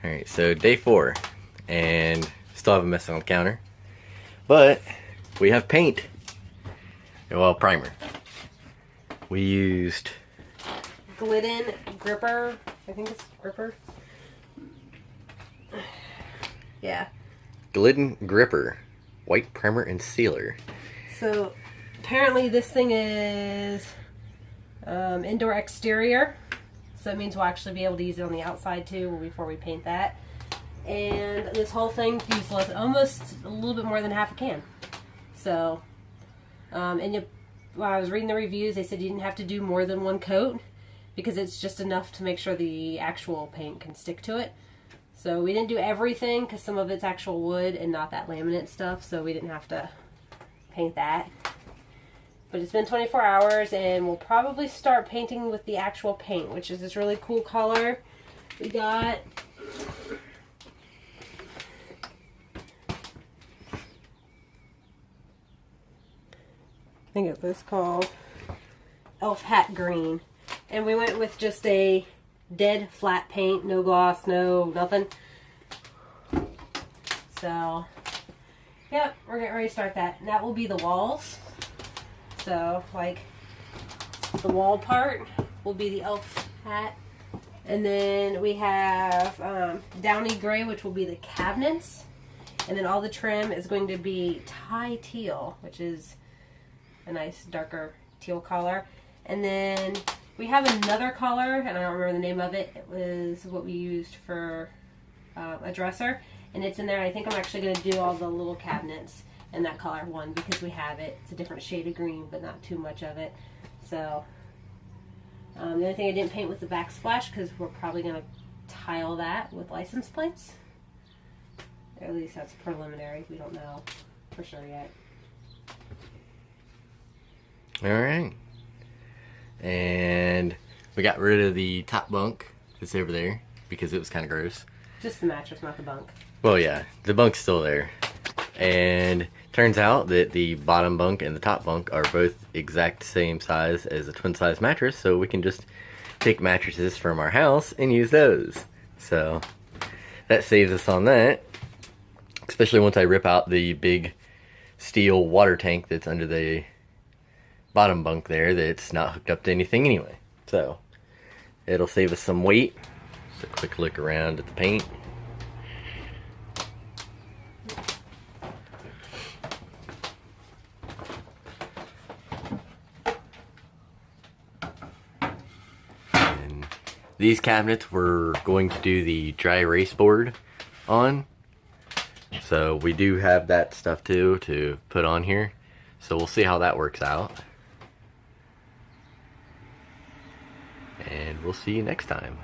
Alright, so day 4, and still have a mess on the counter, but we have paint. Well, primer. We used Glidden Gripper, I think it's Gripper. Yeah. Glidden Gripper, white primer and sealer. So apparently this thing is indoor exterior. So it means we'll actually be able to use it on the outside too before we paint that. And this whole thing used almost a little bit more than half a can. So, when I was reading the reviews, they said you didn't have to do more than one coat because it's just enough to make sure the actual paint can stick to it. So we didn't do everything because some of it's actual wood and not that laminate stuff, so we didn't have to paint that. But it's been 24 hours and we'll probably start painting with the actual paint, which is this really cool color we got. I think it was called Elf Hat Green. And we went with just a dead flat paint, no gloss, no nothing. So, yep, we're getting ready to start that. And that will be the walls. So, like, the wall part will be the elf hat. And then we have downy gray, which will be the cabinets. And then all the trim is going to be tie teal, which is a nice darker teal color. And then we have another color, and I don't remember the name of it. It was what we used for a dresser. And it's in there. I think I'm actually going to do all the little cabinets in that color one because we have it. It's a different shade of green, but not too much of it. So the only thing I didn't paint was the backsplash because we're probably going to tile that with license plates. At least that's preliminary. We don't know for sure yet. Alright. And we got rid of the top bunk that's over there because it was kind of gross. Just the mattress, not the bunk. Well, yeah, the bunk's still there. And turns out that the bottom bunk and the top bunk are both exact same size as a twin size mattress, so we can just take mattresses from our house and use those. So that saves us on that, especially once I rip out the big steel water tank that's under the bottom bunk there that's not hooked up to anything anyway. So it'll save us some weight. Just a quick look around at the paint. These cabinets we're going to do the dry erase board on. So we do have that stuff too to put on here. So we'll see how that works out. And we'll see you next time.